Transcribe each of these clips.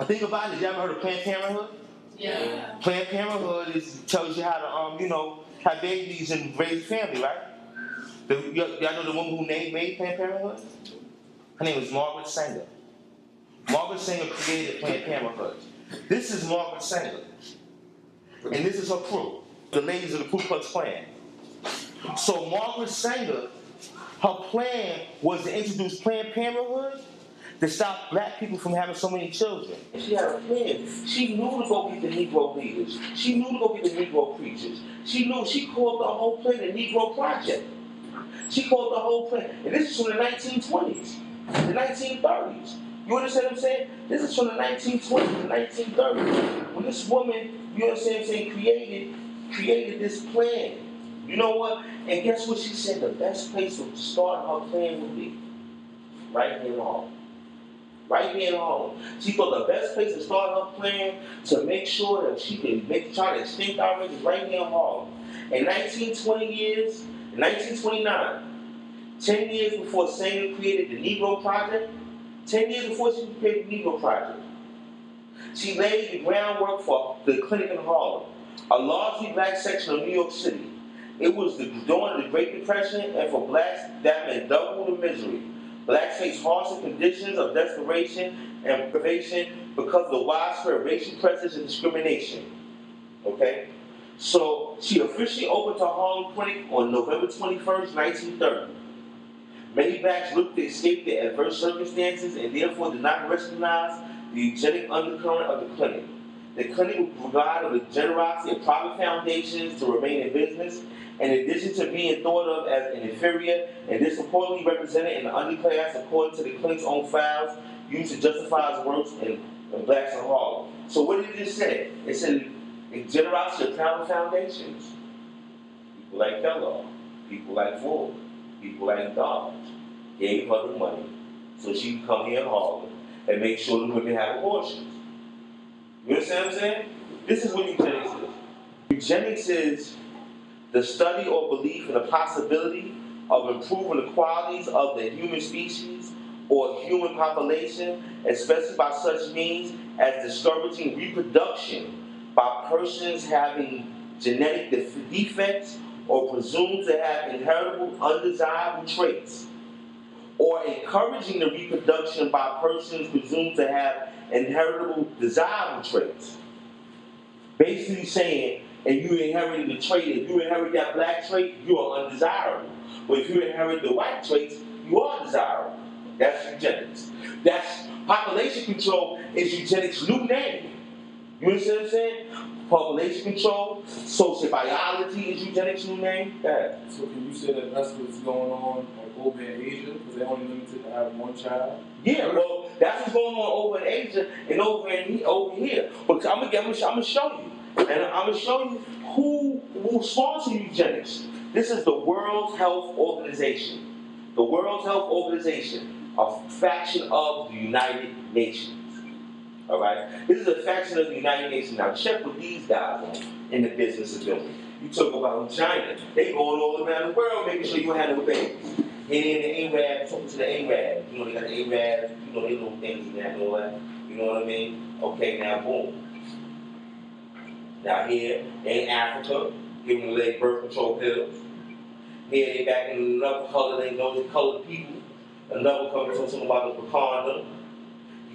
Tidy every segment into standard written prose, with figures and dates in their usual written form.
Think about it. You ever heard of Planned Parenthood? Yeah. Planned Parenthood tells you how to have babies and raise a family, right? Y'all know the woman who made Planned Parenthood? Her name was Margaret Sanger. Margaret Sanger created Planned Parenthood. This is Margaret Sanger, and this is her crew, the ladies of the Ku Klux Klan. So Margaret Sanger, her plan was to introduce Planned Parenthood to stop black people from having so many children. She had a plan. She knew to go get the Negro leaders. She knew to go get the Negro preachers. She called the whole plan the Negro Project. She called the whole plan. And this is from the 1920s, the 1930s. You understand what I'm saying? This is from the 1920s, the 1930s. When this woman, you understand what I'm saying, created this plan. You know what? And guess what she said? The best place to start her plan would be right here in Harlem. Right here in Harlem. She thought the best place to start her plan to make sure that she can try to extinct our race is right here in Harlem. In 1929, 10 years before Sanger created the Negro Project, 10 years before she created the Negro Project, she laid the groundwork for the clinic in Harlem, a largely black section of New York City. It was during the Great Depression, and for blacks, that meant double the misery. Blacks faced harsher conditions of desperation and privation because of the widespread racial prejudice and discrimination. Okay? So she officially opened her Harlem clinic on November 21st, 1930. Many blacks looked to escape their adverse circumstances and therefore did not recognize the eugenic undercurrent of the clinic. The clinic would provide the generosity of private foundations to remain in business, in addition to being thought of as an inferior and disproportionately represented in the underclass according to the clinic's own files used to justify its works in blacks in Harlem. So what did it just say? It said the generosity of private foundations. People like Kellogg, people like Ford, people like Dodge gave her the money so she could come here in Harlem and make sure the women have abortions. You understand what I'm saying? This is what eugenics is. Eugenics is the study or belief in the possibility of improving the qualities of the human species or human population, especially by such means as discouraging reproduction by persons having genetic defects or presumed to have inheritable undesirable traits, or encouraging the reproduction by persons presumed to have inheritable desirable traits. Basically saying, if you inherit the trait, if you inherit that black trait, you are undesirable. But if you inherit the white traits, you are desirable. That's eugenics. That's population control is eugenics' new name. You understand what I'm saying? Population control, sociobiology is eugenics' new name. Yeah. So can you say that that's what's going on over in Asia? Because they're only limited to have one child? Yeah, well, that's what's going on over in Asia and over here. But I'm gonna show you. And I'm going to show you who sponsors eugenics. This is the World Health Organization. The World Health Organization, a faction of the United Nations. All right? This is a faction of the United Nations. Now, check what these guys are in the business of doing. You talk about China. They going all around the world making sure you have no babies. And then the Arabs, talking to the Arabs. You know, they got the Arabs. You know, they little things and that and all that. You know what I mean? Okay, now, boom. Now here in Africa, giving the lady birth control pills. Here they back in another color, they know the colored people. Another country talking about the condom.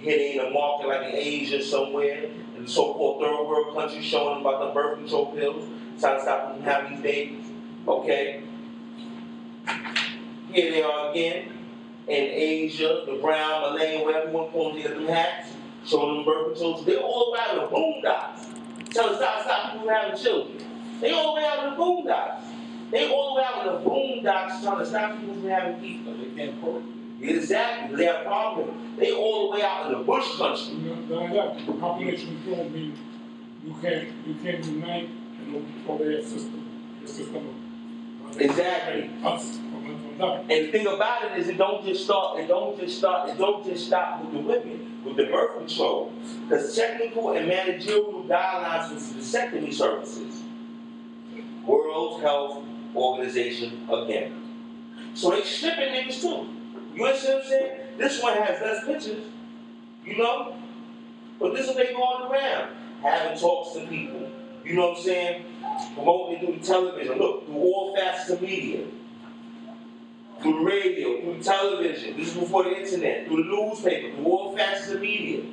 Here they in a market like in Asia somewhere, in the so-called third world countries showing them about the birth control pills, trying to stop them from having these babies. Okay? Here they are again, in Asia, the brown, Malay, whatever you want to call them, they got them hats, showing them birth controls. They're all around the boondocks. Tell us stop people from having children. They all the way out in the boondocks. They all the way out in the boondocks trying to stop people from having people. They can't procreate. Exactly. They have problems. They all the way out in the bush country. Population control means you can't unite for their system. The system of Exactly. Us. And the thing about it is it don't just stop with the women, with the birth control. Because technical and managerial guidelines for vasectomy services. World Health Organization again. So they stripping niggas too. You understand what I'm saying? This one has less pictures. You know? But this is what they going around, having talks to people. You know what I'm saying? Promoting it through the television. Look, through all facets of media. Through the radio, through the television. This is before the internet. Through the newspaper, through all facets of media.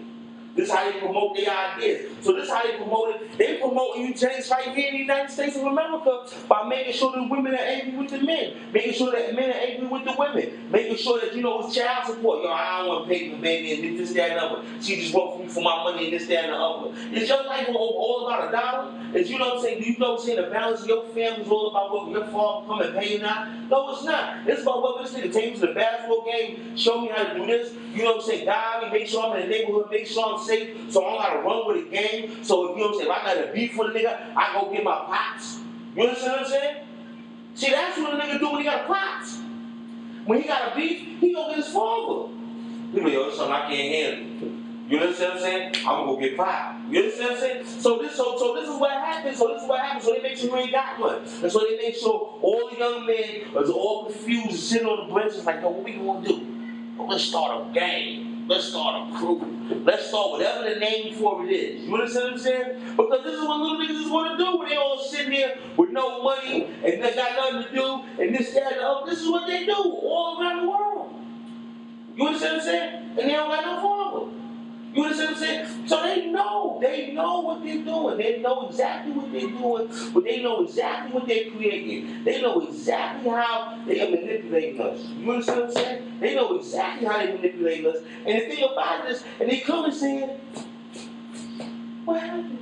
This is how they promote their ideas. So this is how they promote it. They promote eugenics right here in the United States of America by making sure that women are angry with the men, making sure that men are angry with the women, making sure that, it's child support. Yo, I don't want to pay for baby and this, that, and other. She just worked for my money and this, that, and the other. Is your life all about a dollar? Is, you know what I'm saying? Do you know what I'm saying? The balance of your family is all about what your father come and pay you now? No, it's not. It's about what this nigga take me to the basketball game, show me how to do this. You know what I'm saying? Guide me, make sure I'm in the neighborhood, make sure I'm safe, so I don't gotta run with the game. So if, you know what I'm saying, if I got a beef with a nigga, I go get my pops. You understand what I'm saying? See, that's what a nigga do when he got pops. When he got a beef, he go get his father. He be like, yo, this something I can't handle. You understand what I'm saying? I'm gonna go get pop. You understand what I'm saying? So this is what happens. So they make sure you ain't got one. And so they make sure all the young men are all confused, sitting on the benches like, yo, what we gonna do? Well, let's start a gang. Let's start a crew. Let's start whatever the name for it is. You understand what I'm saying? Because this is what little niggas want to do when they all sitting here with no money and they got nothing to do and this, that, and the other. This is what they do all around the world. You understand what I'm saying? And they don't got no father. You understand what I'm saying? So they know what they're doing. They know exactly what they're doing, but they know exactly what they're creating. They know exactly how they are manipulating us. You understand what I'm saying? They know exactly how they manipulate us. And the thing about this, and they come and saying, what happened?